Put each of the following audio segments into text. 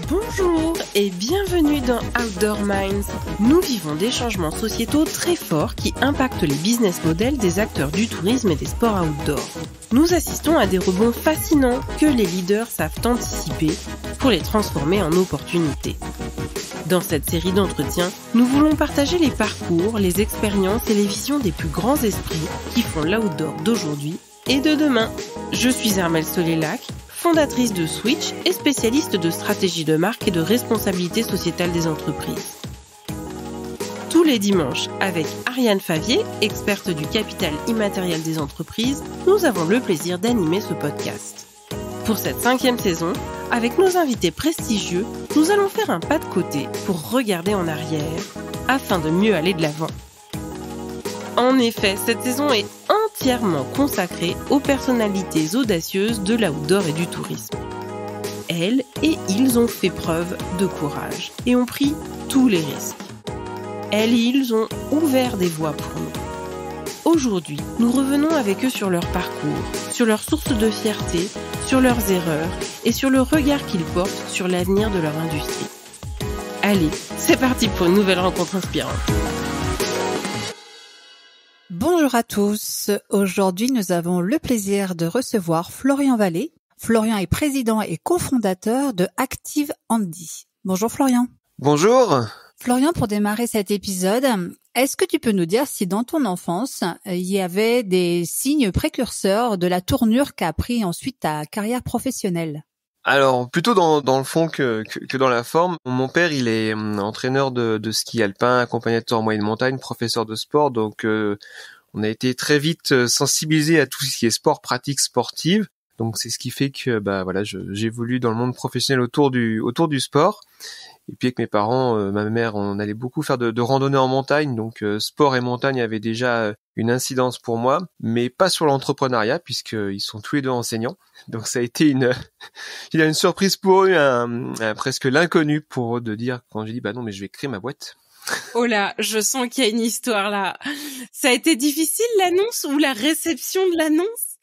Bonjour et bienvenue dans Outdoor Minds. Nous vivons des changements sociétaux très forts qui impactent les business models des acteurs du tourisme et des sports outdoor. Nous assistons à des rebonds fascinants que les leaders savent anticiper pour les transformer en opportunités. Dans cette série d'entretiens, nous voulons partager les parcours, les expériences et les visions des plus grands esprits qui font l'outdoor d'aujourd'hui et de demain. Je suis Armelle Solélac, fondatrice de Switch et spécialiste de stratégie de marque et de responsabilité sociétale des entreprises. Tous les dimanches, avec Ariane Favier, experte du capital immatériel des entreprises, nous avons le plaisir d'animer ce podcast. Pour cette 5e saison, avec nos invités prestigieux, nous allons faire un pas de côté pour regarder en arrière, afin de mieux aller de l'avant. En effet, cette saison est entièrement consacrée aux personnalités audacieuses de l'outdoor et du tourisme. Elles et ils ont fait preuve de courage et ont pris tous les risques. Elles et ils ont ouvert des voies pour nous. Aujourd'hui, nous revenons avec eux sur leur parcours, sur leurs sources de fierté, sur leurs erreurs et sur le regard qu'ils portent sur l'avenir de leur industrie. Allez, c'est parti pour une nouvelle rencontre inspirante. Bonjour à tous. Aujourd'hui, nous avons le plaisir de recevoir Florian Vallée. Florian est président et cofondateur de Active Handy. Bonjour Florian. Bonjour. Florian, pour démarrer cet épisode, est-ce que tu peux nous dire si dans ton enfance, il y avait des signes précurseurs de la tournure qu'a pris ensuite ta carrière professionnelle ? Alors, plutôt dans le fond que dans la forme. Mon père, il est entraîneur de ski alpin, accompagnateur en moyenne montagne, professeur de sport. Donc, on a été très vite sensibilisés à tout ce qui est sport, pratique sportive. Donc, c'est ce qui fait que j'évolue dans le monde professionnel autour du sport. Et puis avec mes parents, ma mère, on allait beaucoup faire de randonnée en montagne. Donc, sport et montagne avaient déjà une incidence pour moi, mais pas sur l'entrepreneuriat puisqu'ils sont tous les deux enseignants. Donc ça a été une surprise pour eux, presque l'inconnu pour eux de dire quand j'ai dit non mais je vais créer ma boîte. Oh là, je sens qu'il y a une histoire là. Ça a été difficile l'annonce ou la réception de l'annonce ?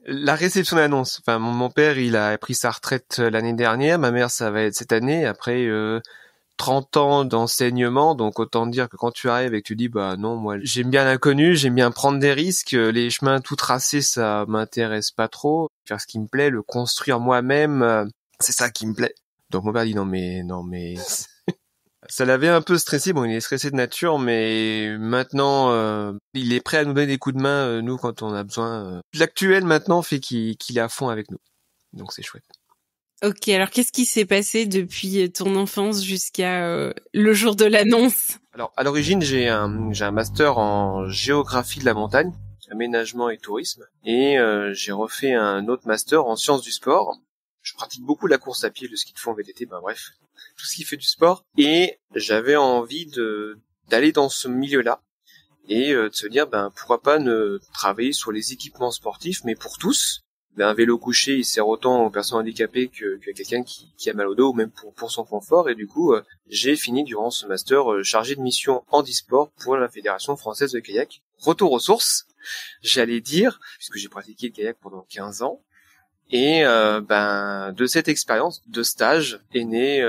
La réception de l'annonce. Enfin mon père il a pris sa retraite l'année dernière, ma mère ça va être cette année après 30 ans d'enseignement, donc autant dire que quand tu arrives et que tu dis non, moi j'aime bien l'inconnu, j'aime bien prendre des risques, les chemins tout tracés ça m'intéresse pas trop, faire ce qui me plaît, le construire moi-même, c'est ça qui me plaît. Donc mon père dit non mais ça l'avait un peu stressé, il est stressé de nature, mais maintenant il est prêt à nous donner des coups de main, nous quand on a besoin. L'actuel maintenant fait qu'il est à fond avec nous, donc c'est chouette. Ok, alors qu'est-ce qui s'est passé depuis ton enfance jusqu'à le jour de l'annonce ? Alors à l'origine j'ai un master en géographie de la montagne, aménagement et tourisme, et j'ai refait un autre master en sciences du sport. Je pratique beaucoup la course à pied, le ski de fond, VTT, bref, tout ce qui fait du sport, et j'avais envie d'aller dans ce milieu-là et de se dire pourquoi pas ne travailler sur les équipements sportifs, mais pour tous. Un vélo couché, il sert autant aux personnes handicapées que quelqu'un qui a mal au dos, ou même pour son confort. Et du coup, j'ai fini durant ce master chargé de mission handisport pour la Fédération française de kayak. Retour aux sources, j'allais dire, puisque j'ai pratiqué le kayak pendant 15 ans. Et de cette expérience de stage est né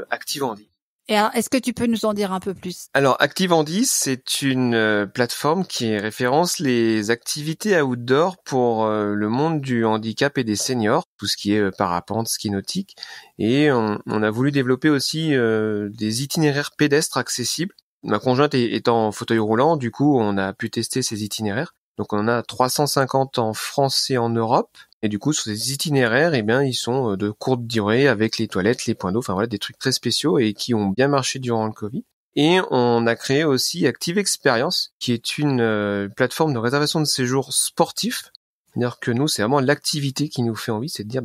Active Handy. Et alors, est-ce que tu peux nous en dire un peu plus ? Alors, Active Handy, c'est une plateforme qui référence les activités outdoor pour le monde du handicap et des seniors, tout ce qui est parapente, ski nautique. Et on a voulu développer aussi des itinéraires pédestres accessibles. Ma conjointe est en fauteuil roulant, du coup, on a pu tester ces itinéraires. Donc, on en a 350 en France et en Europe. Et du coup, sur ces itinéraires, ils sont de courte durée avec les toilettes, les points d'eau, des trucs très spéciaux et qui ont bien marché durant le Covid. Et on a créé aussi Active Experience, qui est une plateforme de réservation de séjours sportifs. C'est-à-dire que nous, c'est vraiment l'activité qui nous fait envie, c'est de dire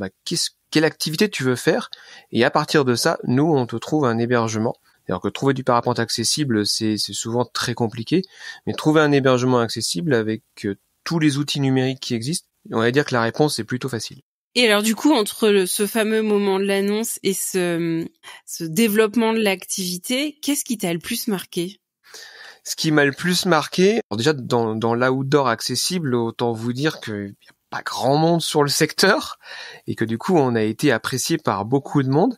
quelle activité tu veux faire. Et à partir de ça, nous, on te trouve un hébergement. C'est-à-dire que trouver du parapente accessible, c'est souvent très compliqué. Mais trouver un hébergement accessible avec tous les outils numériques qui existent, on va dire que la réponse est plutôt facile. Et alors du coup, entre ce fameux moment de l'annonce et ce développement de l'activité, qu'est-ce qui t'a le plus marqué ? Ce qui m'a le plus marqué, alors déjà dans l'outdoor accessible, autant vous dire qu'il y a pas grand monde sur le secteur et que du coup on a été apprécié par beaucoup de monde.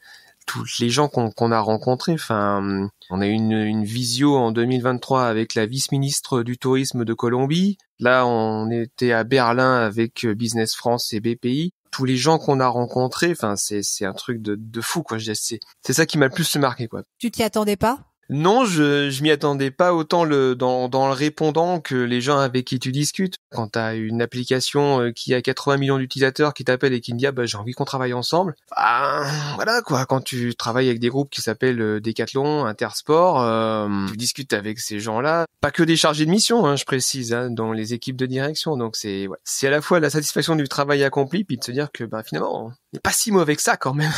toutes les gens qu'on a rencontrés. Enfin, on a eu une visio en 2023 avec la vice-ministre du tourisme de Colombie. Là, on était à Berlin avec Business France et BPI. Tous les gens qu'on a rencontrés, enfin, c'est un truc de fou, quoi. C'est ça qui m'a le plus marqué, quoi. Tu t'y attendais pas? Non, je m'y attendais pas autant dans le répondant que les gens avec qui tu discutes. Quand t'as une application qui a 80 millions d'utilisateurs qui t'appellent et qui me dit j'ai envie qu'on travaille ensemble. Voilà quoi. Quand tu travailles avec des groupes qui s'appellent Decathlon, Intersport, tu discutes avec ces gens-là. Pas que des chargés de mission, je précise, dans les équipes de direction. Donc c'est à la fois la satisfaction du travail accompli puis de se dire que finalement on n'est pas si mauvais que ça quand même.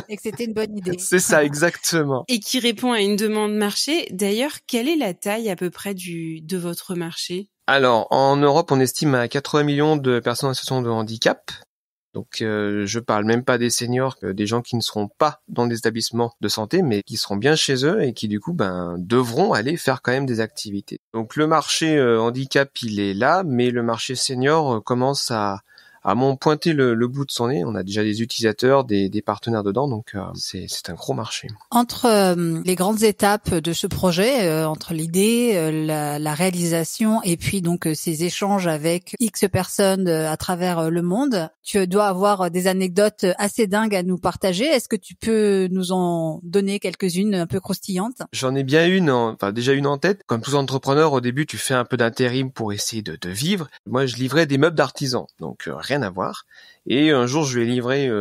Et que c'était une bonne idée. C'est ça, exactement. Et qui répond à une demande marché. D'ailleurs, quelle est la taille à peu près de votre marché? Alors, en Europe, on estime à 80 millions de personnes en situation de handicap. Donc, je parle même pas des seniors, des gens qui ne seront pas dans des établissements de santé, mais qui seront bien chez eux et qui, du coup, devront aller faire quand même des activités. Donc, le marché handicap, il est là, mais le marché senior commence à m'ont pointé le bout de son nez. On a déjà des utilisateurs, des partenaires dedans, donc c'est un gros marché. Entre les grandes étapes de ce projet, entre l'idée, la réalisation et puis donc ces échanges avec X personnes à travers le monde, tu dois avoir des anecdotes assez dingues à nous partager. Est-ce que tu peux nous en donner quelques-unes un peu croustillantes? J'en ai bien déjà une en tête. Comme tous entrepreneurs, au début, tu fais un peu d'intérim pour essayer de vivre. Moi, je livrais des meubles d'artisans, donc rien à voir. Et un jour, je lui ai livré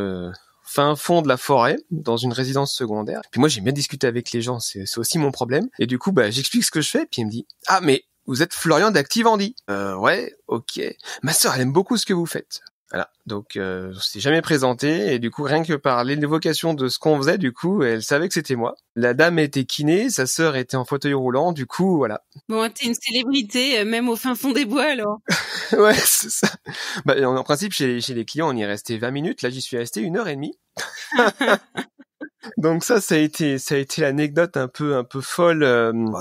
fin fond de la forêt, dans une résidence secondaire. Puis moi, j'aime bien discuter avec les gens, c'est aussi mon problème. Et du coup, j'explique ce que je fais, puis il me dit « Ah, mais vous êtes Florian d'Activandi ?» Ouais, ok. Ma sœur, elle aime beaucoup ce que vous faites. Voilà, donc on s'est jamais présenté et du coup rien que par l'évocation de ce qu'on faisait, du coup elle savait que c'était moi. La dame était kiné, sa sœur était en fauteuil roulant, du coup voilà. Bon, t'es une célébrité même au fin fond des bois alors. Ouais, c'est ça. En principe chez les clients on y restait 20 minutes, là j'y suis resté 1h30. Donc ça a été l'anecdote un peu folle.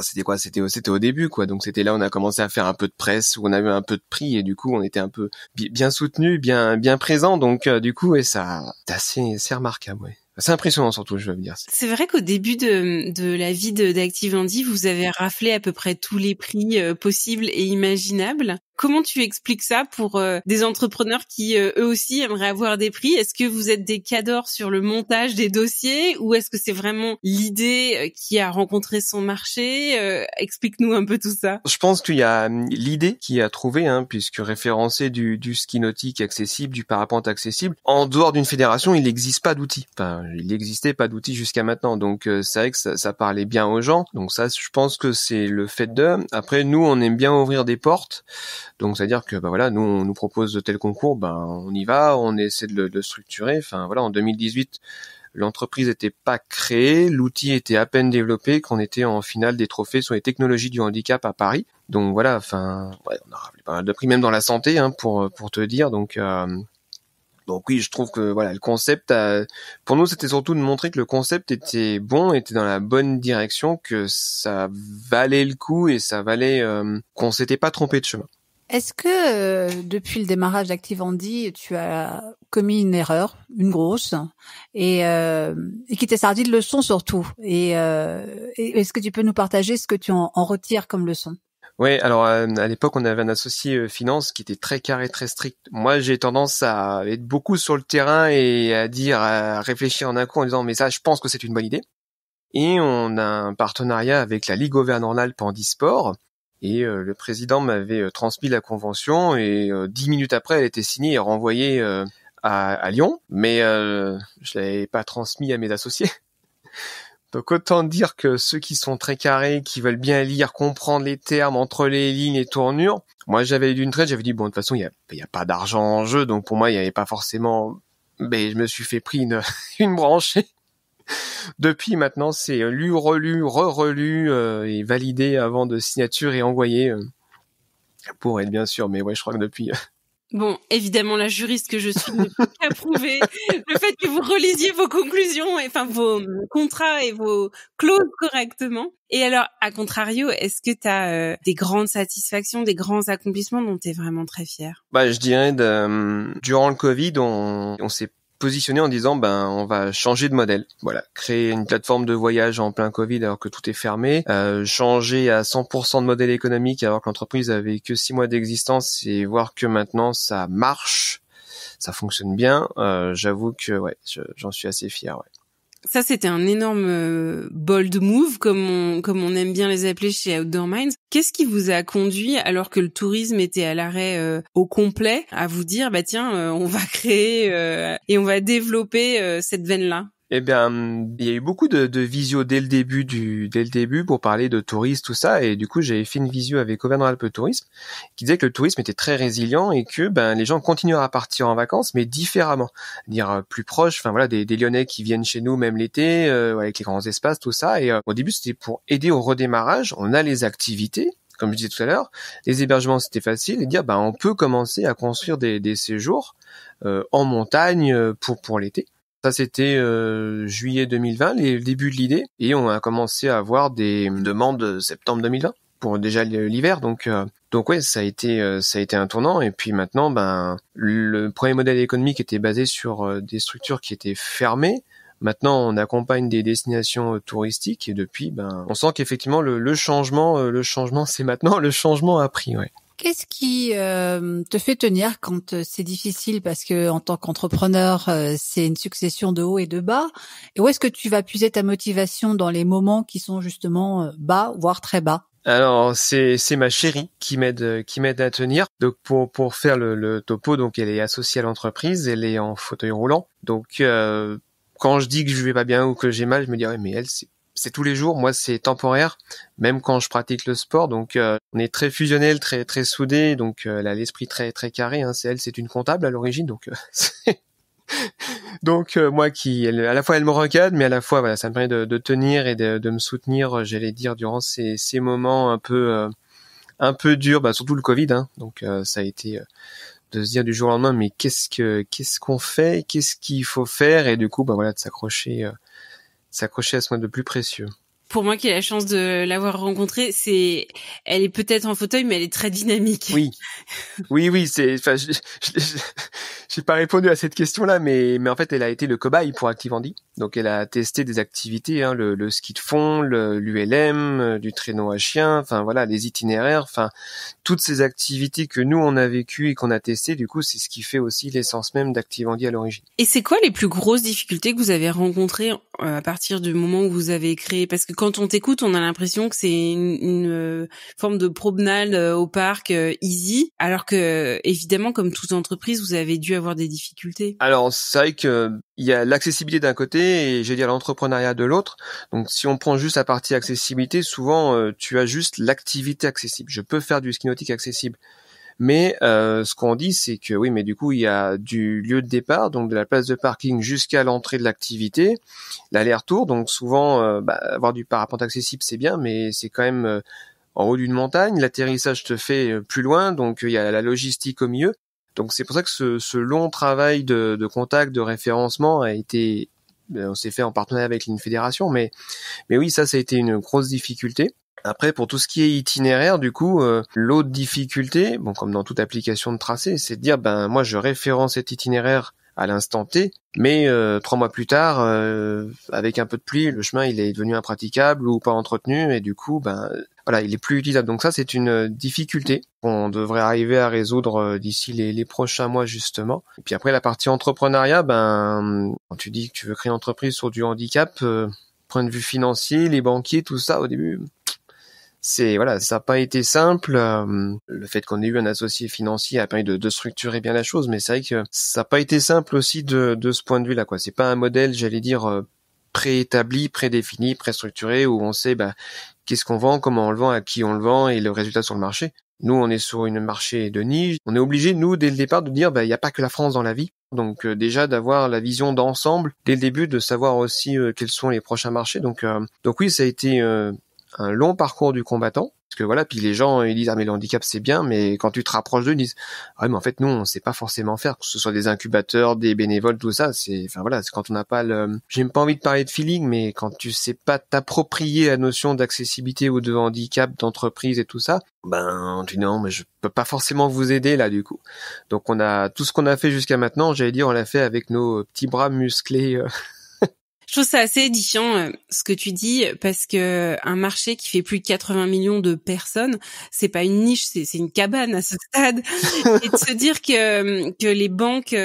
C'était quoi? C'était au début quoi. Donc c'était là on a commencé à faire un peu de presse, où on a eu un peu de prix et du coup on était un peu bien soutenu, bien présent. Donc du coup ça c'est assez remarquable. Ouais. C'est impressionnant surtout, je veux dire. C'est vrai qu'au début de la vie d'Activandi, vous avez raflé à peu près tous les prix possibles et imaginables. Comment tu expliques ça pour des entrepreneurs qui eux aussi aimeraient avoir des prix? Est-ce que vous êtes des cadors sur le montage des dossiers ou est-ce que c'est vraiment l'idée qui a rencontré son marché? Explique-nous un peu tout ça. Je pense qu'il y a l'idée qui a trouvé, puisque référencé du ski nautique accessible, du parapente accessible, en dehors d'une fédération, il n'existe pas d'outils. Enfin, il n'existait pas d'outils jusqu'à maintenant. Donc c'est vrai que ça parlait bien aux gens. Donc ça, je pense que c'est le fait de. Après, nous, on aime bien ouvrir des portes. Donc c'est-à-dire que nous on nous propose de tels concours, on y va, on essaie de le structurer. Enfin voilà, en 2018, l'entreprise n'était pas créée, l'outil était à peine développé, qu'on était en finale des trophées sur les technologies du handicap à Paris. Donc voilà, on a rappelé pas mal de prix même dans la santé pour te dire. Donc oui, je trouve que le concept pour nous c'était surtout de montrer que le concept était bon, était dans la bonne direction, que ça valait le coup et ça valait qu'on s'était pas trompé de chemin. Est-ce que depuis le démarrage d'Activandi, tu as commis une erreur, une grosse, et qui t'est servi de leçon surtout? Et est-ce que tu peux nous partager ce que tu en retires comme leçon? Ouais, alors à l'époque on avait un associé finance qui était très carré, très strict. Moi j'ai tendance à être beaucoup sur le terrain et à réfléchir en un coup en disant mais ça je pense que c'est une bonne idée. Et on a un partenariat avec la Ligue Auvergne-Rhône-Alpes Handisport. Et le président m'avait transmis la convention et 10 minutes après, elle était signée et renvoyée à Lyon. Mais je l'avais pas transmis à mes associés. Donc autant dire que ceux qui sont très carrés, qui veulent bien lire, comprendre les termes entre les lignes et tournures. Moi, j'avais d'une traite, j'avais dit bon de toute façon, il y a pas d'argent en jeu, donc pour moi, il y avait pas forcément. Mais je me suis fait pris une branchée. Depuis maintenant, c'est lu, relu, re-relu et validé avant de signature et envoyé pour être bien sûr. Mais ouais, je crois que depuis. Bon, évidemment, la juriste que je suis ne peut qu'approuver le fait que vous relisiez vos conclusions, vos contrats et vos clauses correctement. Et alors, à contrario, est-ce que tu as des grandes satisfactions, des grands accomplissements dont tu es vraiment très fier? Je dirais durant le Covid, on s'est positionné en disant on va changer de modèle. Voilà, créer une plateforme de voyage en plein Covid alors que tout est fermé, changer à 100% de modèle économique alors que l'entreprise avait que 6 mois d'existence et voir que maintenant ça marche, ça fonctionne bien. J'avoue que j'en suis assez fier. Ouais. Ça, c'était un énorme bold move, comme on aime bien les appeler chez Outdoor Minds. Qu'est-ce qui vous a conduit, alors que le tourisme était à l'arrêt au complet, à vous dire, on va créer et on va développer cette veine-là? Eh bien, il y a eu beaucoup de visio dès le début pour parler de tourisme, tout ça, et du coup, j'avais fait une visio avec Auvergne-Rhône-Alpes Tourisme, qui disait que le tourisme était très résilient et que, les gens continuent à partir en vacances, mais différemment. C'est-à-dire, plus proche, des Lyonnais qui viennent chez nous, même l'été, avec les grands espaces, tout ça, et au début, c'était pour aider au redémarrage. On a les activités, comme je disais tout à l'heure, les hébergements, c'était facile, et dire, on peut commencer à construire des séjours, en montagne, pour l'été. Ça, c'était juillet 2020, le début de l'idée, et on a commencé à avoir des demandes septembre 2020 pour déjà l'hiver. Donc ouais, ça a été un tournant. Et puis maintenant, le premier modèle économique était basé sur des structures qui étaient fermées. Maintenant, on accompagne des destinations touristiques et depuis, on sent qu'effectivement le changement, c'est maintenant. Le changement a pris, ouais. Qu'est-ce qui te fait tenir quand c'est difficile, parce que en tant qu'entrepreneur, c'est une succession de hauts et de bas. Et où est-ce que tu vas puiser ta motivation dans les moments qui sont justement bas, voire très bas? Alors c'est ma chérie qui m'aide à tenir. Donc pour faire le topo, donc elle est associée à l'entreprise, elle est en fauteuil roulant. Donc quand je dis que je vais pas bien ou que j'ai mal, je me dis mais elle c'est tous les jours, moi c'est temporaire, même quand je pratique le sport. Donc on est très fusionnel, très très soudés, donc elle a l'esprit très très carré, c'est une comptable à l'origine, donc donc moi à la fois elle me recadre, mais à la fois ça me permet de tenir et de me soutenir, j'allais dire, durant ces moments un peu durs, surtout le Covid, donc ça a été de se dire du jour au lendemain mais qu'est-ce qu'on fait, qu'est-ce qu'il faut faire, et du coup de s'accrocher à ce mode le plus précieux. Pour moi qui ai la chance de l'avoir rencontrée, elle est peut-être en fauteuil, mais elle est très dynamique. Oui, j'ai pas répondu à cette question-là, mais en fait, elle a été le cobaye pour Activandi. Donc, elle a testé des activités, le ski de fond, l'ULM, du traîneau à chien, les itinéraires, toutes ces activités que nous, on a vécues et qu'on a testées, du coup, c'est ce qui fait aussi l'essence même d'Activandi à l'origine. Et c'est quoi les plus grosses difficultés que vous avez rencontrées à partir du moment où vous avez créé? Parce que quand on t'écoute, on a l'impression que c'est une forme de promenade au parc easy, alors que, évidemment, comme toute entreprise, vous avez dû avoir des difficultés. Alors, c'est vrai que il y a l'accessibilité d'un côté et j'ai dit l'entrepreneuriat de l'autre. Donc si on prend juste la partie accessibilité, souvent tu as juste l'activité accessible. Je peux faire du ski nautique accessible. Mais ce qu'on dit, c'est que oui, mais du coup, il y a du lieu de départ, donc de la place de parking jusqu'à l'entrée de l'activité, l'aller-retour. Donc souvent, avoir du parapente accessible, c'est bien, mais c'est quand même en haut d'une montagne. L'atterrissage te fait plus loin, donc il y a la logistique au milieu. Donc c'est pour ça que ce long travail de contact, de référencement a été, on s'est fait en partenariat avec une fédération, mais oui, ça a été une grosse difficulté. Après, pour tout ce qui est itinéraire, du coup, l'autre difficulté, comme dans toute application de tracé, c'est de dire, moi je référence cet itinéraire à l'instant T, mais 3 mois plus tard, avec un peu de pluie, le chemin il est devenu impraticable ou pas entretenu, et du coup, il est plus utilisable. Donc ça, c'est une difficulté qu'on devrait arriver à résoudre d'ici les prochains mois, justement. Et puis après, la partie entrepreneuriat, quand tu dis que tu veux créer une entreprise sur du handicap, point de vue financier, les banquiers, tout ça, au début, ça n'a pas été simple. Le fait qu'on ait eu un associé financier a permis de structurer bien la chose, mais c'est vrai que ça n'a pas été simple aussi de ce point de vue-là, quoi. C'est pas un modèle, j'allais dire, préétabli, prédéfini, préstructuré, où on sait qu'est-ce qu'on vend, comment on le vend, à qui on le vend et le résultat sur le marché. Nous, on est sur une marché de niche. On est obligé, nous, dès le départ, de dire il n'y a pas que la France dans la vie. Donc déjà d'avoir la vision d'ensemble dès le début, de savoir aussi quels sont les prochains marchés. Donc oui, ça a été un long parcours du combattant. Parce que voilà, puis les gens ils disent mais le handicap c'est bien, mais quand tu te rapproches d'eux ils disent mais en fait nous on sait pas forcément faire, que ce soit des incubateurs, des bénévoles, tout ça, c'est quand on n'a pas j'ai même pas envie de parler de feeling, mais quand tu sais pas t'approprier la notion d'accessibilité ou de handicap, d'entreprise et tout ça, tu dis non mais je peux pas forcément vous aider là du coup. Donc on a tout ce qu'on a fait jusqu'à maintenant, j'allais dire on l'a fait avec nos petits bras musclés. Je trouve ça assez édifiant ce que tu dis, parce que un marché qui fait plus de 80 millions de personnes, c'est pas une niche, c'est une cabane à ce stade. Et de se dire que les banques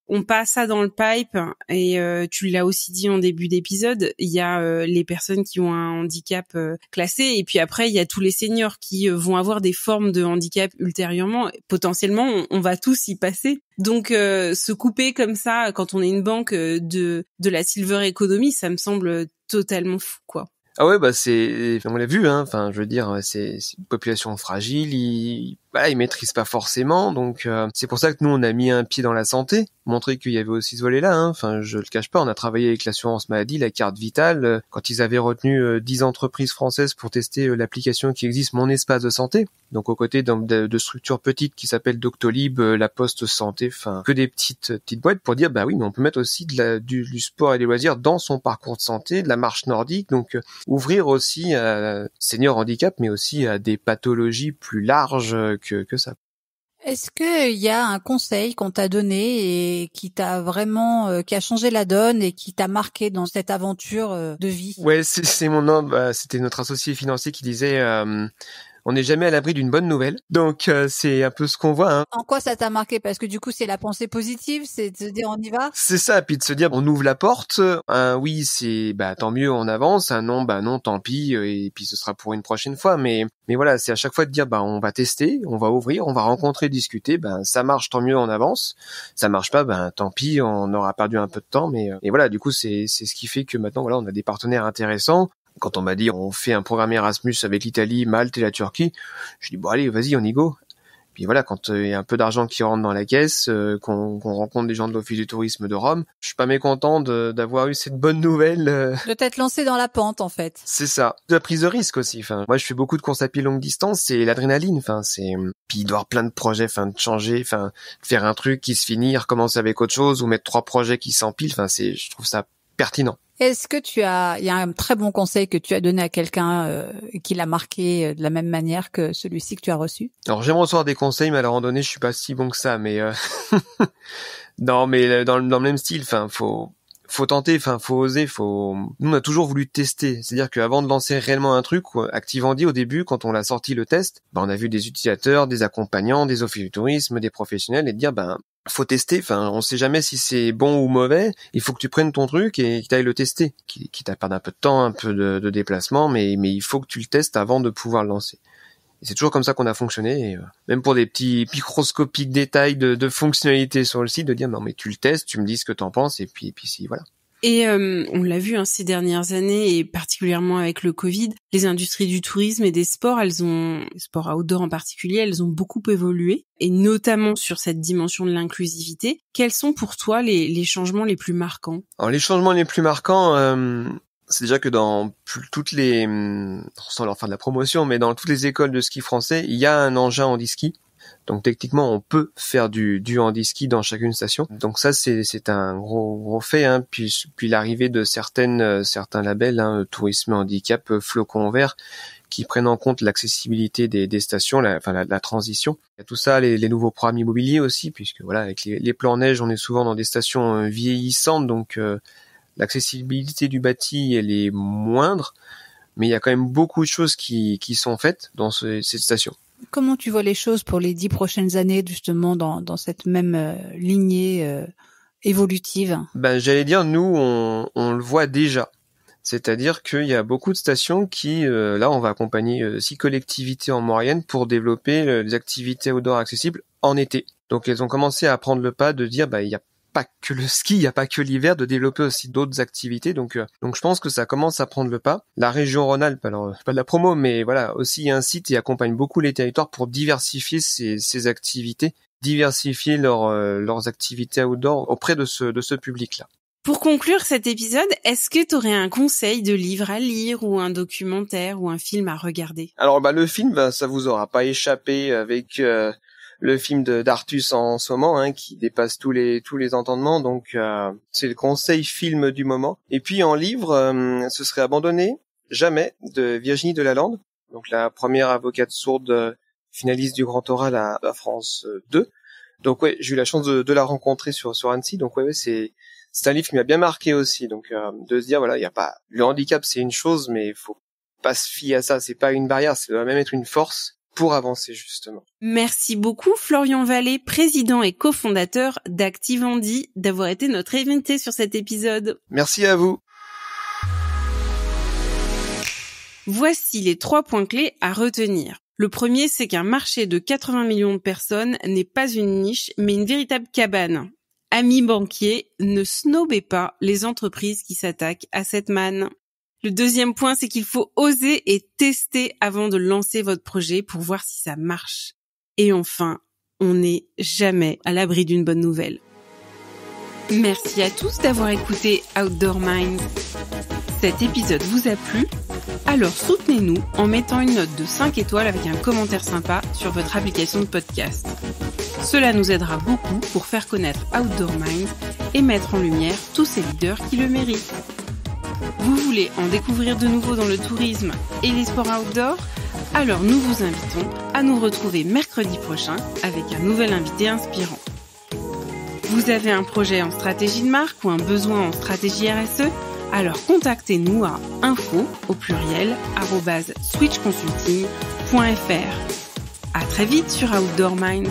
ont pas ça dans le pipe, et tu l'as aussi dit en début d'épisode, il y a les personnes qui ont un handicap classé, et puis après il y a tous les seniors qui vont avoir des formes de handicap ultérieurement. Potentiellement, on va tous y passer. Donc se couper comme ça quand on est une banque de la silver economy, ça me semble totalement fou, quoi. Ah ouais, on l'a vu, hein. Enfin, je veux dire, c'est une population fragile, ils maîtrisent pas forcément, donc c'est pour ça que nous on a mis un pied dans la santé, montrer qu'il y avait aussi ce volet-là, hein. Enfin, je le cache pas, on a travaillé avec l'assurance maladie, la carte vitale, quand ils avaient retenu 10 entreprises françaises pour tester l'application qui existe, Mon Espace de Santé, donc aux côtés de structures petites qui s'appellent Doctolib, La Poste Santé, enfin que des petites boîtes pour dire oui, mais on peut mettre aussi du sport et des loisirs dans son parcours de santé, de la marche nordique, donc ouvrir aussi à senior handicap, mais aussi à des pathologies plus larges que ça. Est-ce que il y a un conseil qu'on t'a donné et qui t'a vraiment qui a changé la donne et qui t'a marqué dans cette aventure de vie? Ouais, c'est mon nom, c'était notre associé financier qui disait on n'est jamais à l'abri d'une bonne nouvelle. Donc c'est un peu ce qu'on voit, hein. En quoi ça t'a marqué? Parce que du coup, c'est la pensée positive, c'est de se dire on y va? C'est ça, puis de se dire on ouvre la porte, un oui c'est tant mieux on avance, un non non tant pis, et puis ce sera pour une prochaine fois, mais voilà, c'est à chaque fois de dire on va tester, on va ouvrir, on va rencontrer, discuter, ça marche tant mieux on avance, ça marche pas tant pis, on aura perdu un peu de temps, mais et voilà, du coup c'est ce qui fait que maintenant voilà, on a des partenaires intéressants. Quand on m'a dit on fait un programme Erasmus avec l'Italie, Malte et la Turquie, je dis allez, vas-y, on y go. Puis voilà, quand il y a un peu d'argent qui rentre dans la caisse, qu'on rencontre des gens de l'Office du tourisme de Rome, je suis pas mécontent d'avoir eu cette bonne nouvelle. De t'être lancé dans la pente, en fait. C'est ça. De la prise de risque aussi. Enfin, moi, je fais beaucoup de courses à pied longue distance, c'est l'adrénaline. Enfin, puis il doit y avoir plein de projets, de changer, faire un truc qui se finit, recommencer avec autre chose, ou mettre 3 projets qui s'empilent. Je trouve ça pertinent. Est-ce que il y a un très bon conseil que tu as donné à quelqu'un qui l'a marqué de la même manière que celui-ci que tu as reçu? Alors j'aime recevoir des conseils, mais à la randonnée, je suis pas si bon que ça, mais non, mais dans le même style, faut tenter, faut oser, nous on a toujours voulu tester, c'est-à-dire qu'avant de lancer réellement un truc, Activandi au début, quand on l'a sorti le test, on a vu des utilisateurs, des accompagnants, des offices du tourisme, des professionnels, et de dire faut tester, on sait jamais si c'est bon ou mauvais, il faut que tu prennes ton truc et que tu ailles le tester, quitte à perdre un peu de temps, un peu de déplacement, mais il faut que tu le testes avant de pouvoir le lancer. Et c'est toujours comme ça qu'on a fonctionné, et même pour des petits microscopiques détails de fonctionnalités sur le site, de dire non mais tu le testes, tu me dis ce que t'en penses, et puis si, voilà. Et on l'a vu ces dernières années, et particulièrement avec le Covid, les industries du tourisme et des sports, les sports outdoor en particulier, elles ont beaucoup évolué, et notamment sur cette dimension de l'inclusivité. Quels sont pour toi les changements les plus marquants? Alors les changements les plus marquants, c'est déjà que dans toutes les, sans leur faire de la promotion, mais dans toutes les écoles de ski français, il y a un engin handiski. Donc techniquement, on peut faire du handiski dans chacune station. Donc ça, c'est un gros fait, hein. Puis l'arrivée de certains labels, tourisme handicap, flocon vert, qui prennent en compte l'accessibilité des stations, la transition. Il y a tout ça, les nouveaux programmes immobiliers aussi, puisque voilà, avec les plans neige, on est souvent dans des stations vieillissantes, donc l'accessibilité du bâti, elle est moindre, mais il y a quand même beaucoup de choses qui sont faites dans cette station. Comment tu vois les choses pour les 10 prochaines années, justement, dans cette même lignée évolutive? J'allais dire, nous, on le voit déjà. C'est-à-dire qu'il y a beaucoup de stations qui, là, on va accompagner 6 collectivités en moyenne pour développer les activités outdoor accessibles en été. Donc, elles ont commencé à prendre le pas de dire, il y a pas que le ski, il y a pas que l'hiver, de développer aussi d'autres activités. Donc je pense que ça commence à prendre le pas. La région Rhône-Alpes, alors pas de la promo, mais voilà, aussi incite et accompagne beaucoup les territoires pour diversifier ces activités, diversifier leurs activités outdoor auprès de ce public-là. Pour conclure cet épisode, est-ce que tu aurais un conseil de livre à lire ou un documentaire ou un film à regarder? Alors le film, ça vous aura pas échappé avec le film d'Artus en ce moment, hein, qui dépasse tous les entendements. Donc c'est le conseil film du moment. Et puis en livre, ce serait Abandonné jamais de Virginie Delalande, donc la première avocate sourde finaliste du Grand Oral à France 2. Donc ouais, j'ai eu la chance de la rencontrer sur Annecy. Donc ouais, c'est un livre qui m'a bien marqué aussi. Donc de se dire voilà, il y a pas le handicap, c'est une chose, mais il faut pas se fier à ça. C'est pas une barrière, ça doit même être une force pour avancer justement. Merci beaucoup Florian Vallée, président et cofondateur d'Activandi, d'avoir été notre invité sur cet épisode. Merci à vous. Voici les 3 points clés à retenir. Le premier, c'est qu'un marché de 80 millions de personnes n'est pas une niche, mais une véritable cabane. Amis banquiers, ne snobez pas les entreprises qui s'attaquent à cette manne. Le deuxième point, c'est qu'il faut oser et tester avant de lancer votre projet pour voir si ça marche. Et enfin, on n'est jamais à l'abri d'une bonne nouvelle. Merci à tous d'avoir écouté Outdoor Minds. Cet épisode vous a plu? Alors soutenez-nous en mettant une note de 5 étoiles avec un commentaire sympa sur votre application de podcast. Cela nous aidera beaucoup pour faire connaître Outdoor Minds et mettre en lumière tous ces leaders qui le méritent. Vous voulez en découvrir de nouveaux dans le tourisme et les sports outdoor? Alors nous vous invitons à nous retrouver mercredi prochain avec un nouvel invité inspirant. Vous avez un projet en stratégie de marque ou un besoin en stratégie RSE? Alors contactez-nous à info@switchconsulting.fr. À très vite sur Outdoor Minds.